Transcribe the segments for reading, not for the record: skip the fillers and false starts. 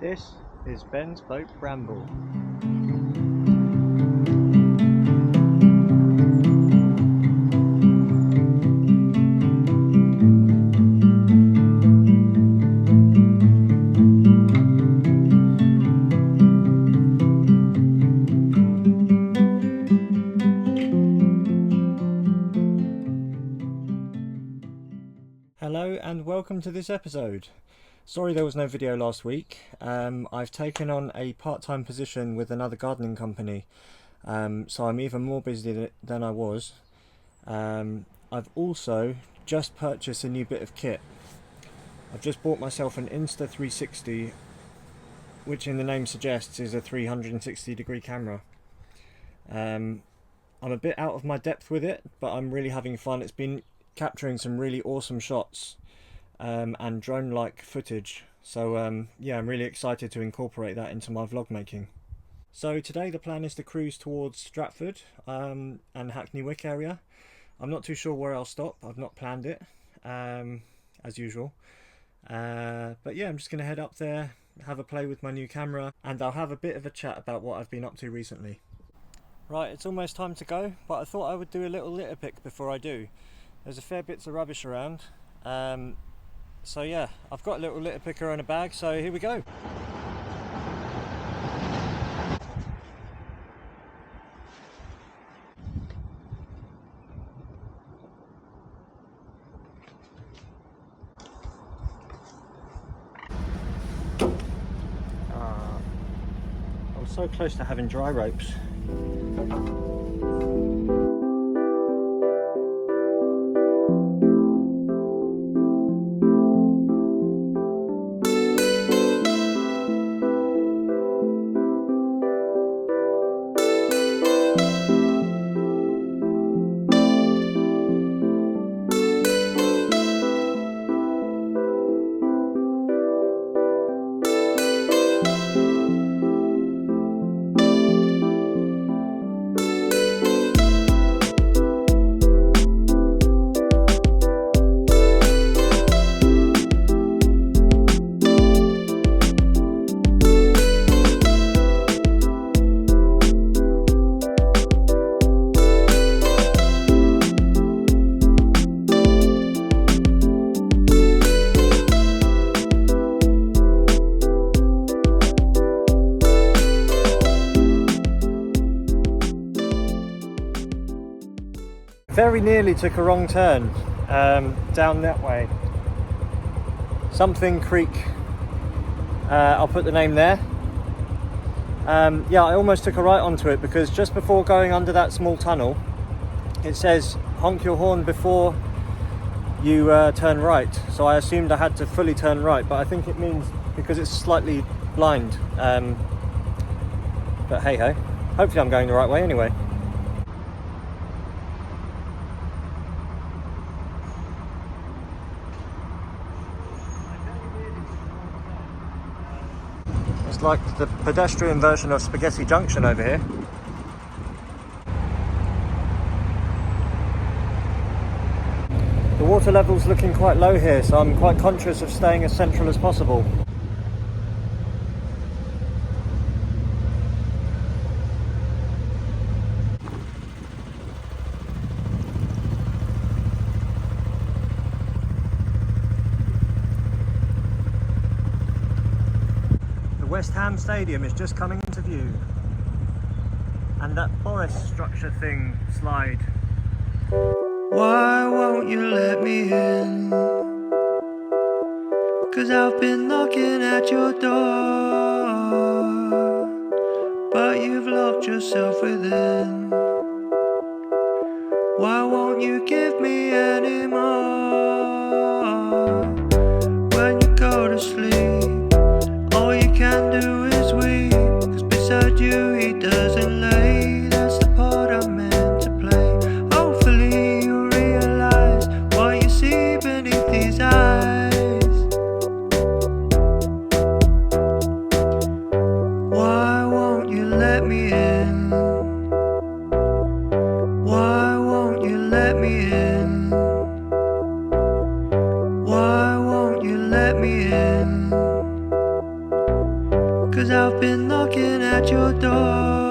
This is Ben's Boat Ramble. Hello and welcome to this episode. Sorry there was no video last week. I've taken on a part-time position with another gardening company, so I'm even more busy than I was. I've also just purchased a new bit of kit. I've just bought myself an Insta360, which in the name suggests is a 360 degree camera. I'm a bit out of my depth with it, but I'm really having fun. It's been capturing some really awesome shots and drone-like footage, so yeah, I'm really excited to incorporate that into my vlog making. So today the plan is to cruise towards Stratford and Hackney Wick area. I'm not too sure where I'll stop. I've not planned it as usual, but yeah, I'm just going to head up there, have a play with my new camera, and I'll have a bit of a chat about what I've been up to recently. Right, it's almost time to go, but I thought I would do a little litter pick before I do. There's a fair bits of rubbish around, so yeah, I've got a little litter picker in a bag, so here we go. I'm so close to having dry ropes. Very nearly took a wrong turn down that way. Something Creek. I'll put the name there. Yeah, I almost took a right onto it because just before going under that small tunnel, it says honk your horn before you turn right. So I assumed I had to fully turn right, but I think it means because it's slightly blind. But hey ho, hopefully I'm going the right way anyway. It's like the pedestrian version of Spaghetti Junction over here. The water level's looking quite low here, so I'm quite conscious of staying as central as possible. West Ham Stadium is just coming into view, and that forest structure thing slide. Why won't you let me in? 'Cause I've been knocking at your door, but you've locked yourself within. Why won't you give me any more? When you go to sleep, all you can do is weep, 'cause beside you he doesn't lay. That's the part I'm meant to play. Hopefully you realize what you see beneath these eyes. Why won't you let me in? Why won't you let me in? Why won't you let me in? 'cause I've been knocking at your door.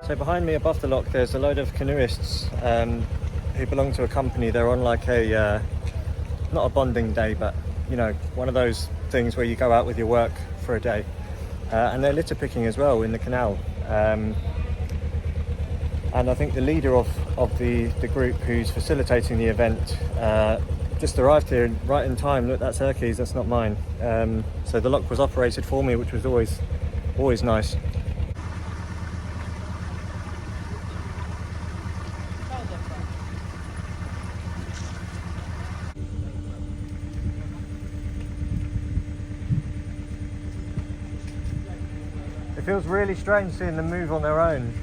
So behind me above the lock there's a load of canoeists who belong to a company. They're on like a, not a bonding day, but you know, one of those things where you go out with your work for a day. And they're litter picking as well in the canal. And I think the leader of the group who's facilitating the event just arrived here right in time. Look, that's her keys, that's not mine. So the lock was operated for me, which was always nice. It feels really strange seeing them move on their own.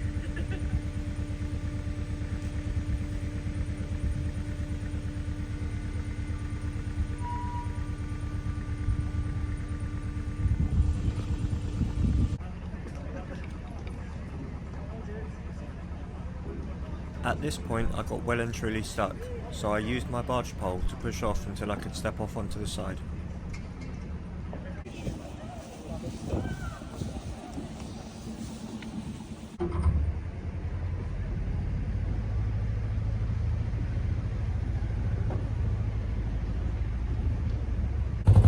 At this point I got well and truly stuck, so I used my barge pole to push off until I could step off onto the side.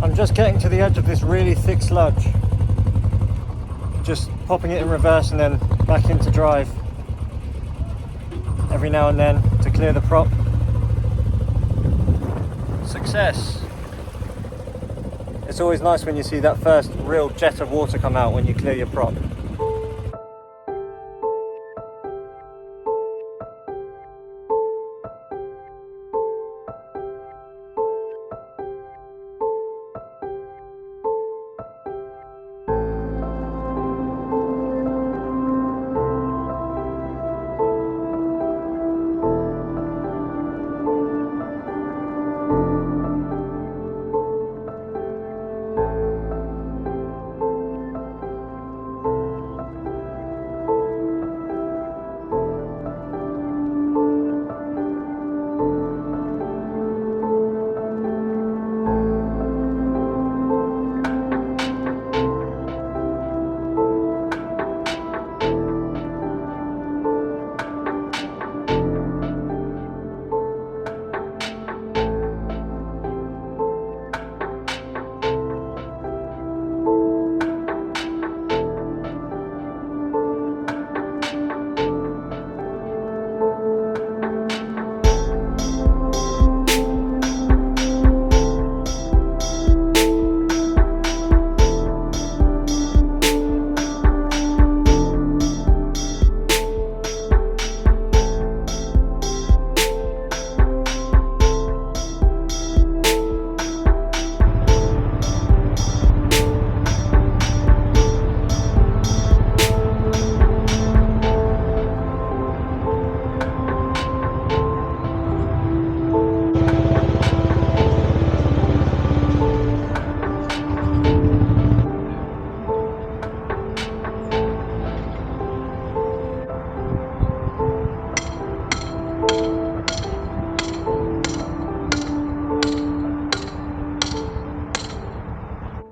I'm just getting to the edge of this really thick sludge. Just popping it in reverse and then back into drive every now and then to clear the prop. Success! It's always nice when you see that first real jet of water come out when you clear your prop.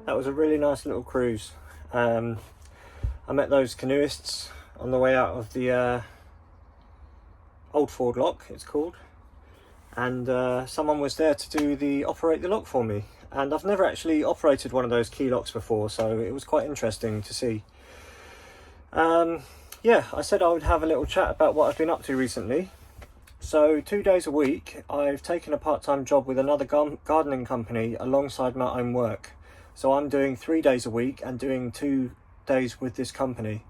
That was a really nice little cruise. I met those canoeists on the way out of the Old Ford lock, it's called, and someone was there to operate the lock for me, and I've never actually operated one of those key locks before, so it was quite interesting to see. Yeah, I said I would have a little chat about what I've been up to recently. So 2 days a week I've taken a part-time job with another gardening company alongside my own work. So I'm doing 3 days a week and doing 2 days with this company.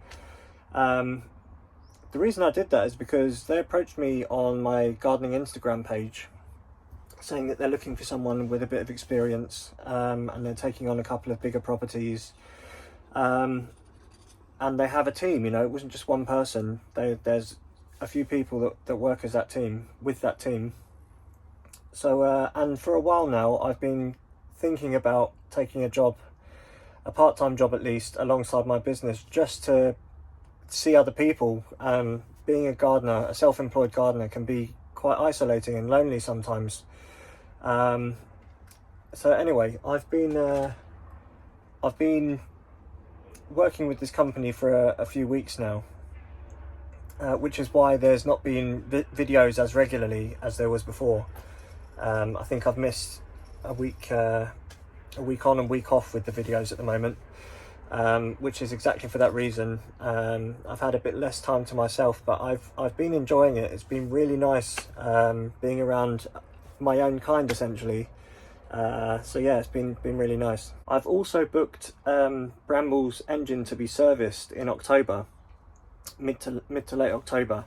the reason I did that is because they approached me on my gardening Instagram page saying that they're looking for someone with a bit of experience, and they're taking on a couple of bigger properties, and they have a team. You know, it wasn't just one person. There's a few people that work as that team, with that team. So and for a while now I've been thinking about taking a part-time job at least, alongside my business, just to see other people. Being a gardener, a self-employed gardener, can be quite isolating and lonely sometimes. So anyway, I've been working with this company for a few weeks now, which is why there's not been videos as regularly as there was before. I think I've missed a week on and week off with the videos at the moment, which is exactly for that reason. I've had a bit less time to myself, but I've been enjoying it. It's been really nice, being around my own kind, essentially. So yeah, it's been really nice. I've also booked Bramble's engine to be serviced in October, mid to late October,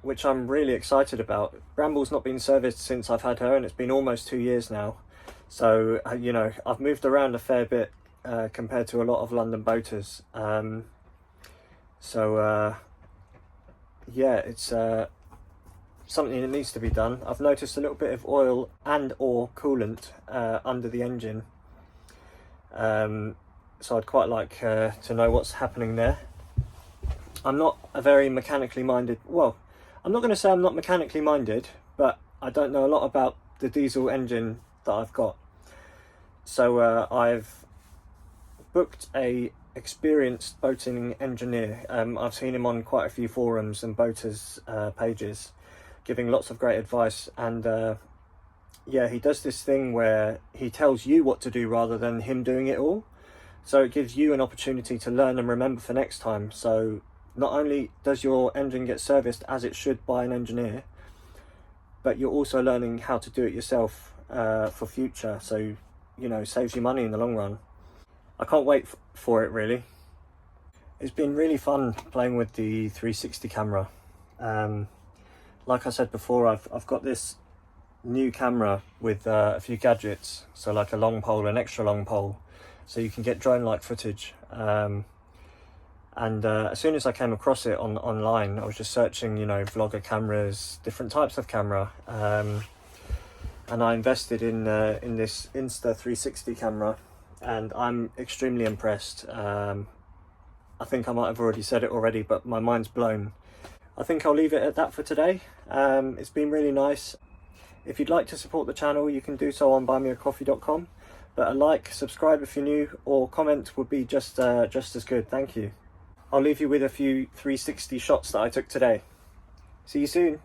which I'm really excited about. Bramble's not been serviced since I've had her, and it's been almost 2 years now. So you know, I've moved around a fair bit compared to a lot of London boaters. Yeah, it's something that needs to be done. I've noticed a little bit of oil and or coolant under the engine, so I'd quite like to know what's happening there. I'm not a very mechanically minded, well, I'm not going to say I'm not mechanically minded, but I don't know a lot about the diesel engine that I've got. So I've booked a experienced boating engineer. I've seen him on quite a few forums and boaters pages, giving lots of great advice, and yeah, he does this thing where he tells you what to do rather than him doing it all. So it gives you an opportunity to learn and remember for next time. So not only does your engine get serviced as it should by an engineer, but you're also learning how to do it yourself for future. So, you know, saves you money in the long run. I can't wait for it, really. It's been really fun playing with the 360 camera. Like I said before, I've got this new camera with a few gadgets, so like a long pole, an extra long pole, so you can get drone-like footage. And as soon as I came across it online, I was just searching, you know, vlogger cameras, different types of camera, and I invested in this Insta360 camera, and I'm extremely impressed. I think I might have already said it already, but my mind's blown. I think I'll leave it at that for today. It's been really nice. If you'd like to support the channel, you can do so on buymeacoffee.com. But a like, subscribe if you're new, or comment would be just as good. Thank you. I'll leave you with a few 360 shots that I took today. See you soon.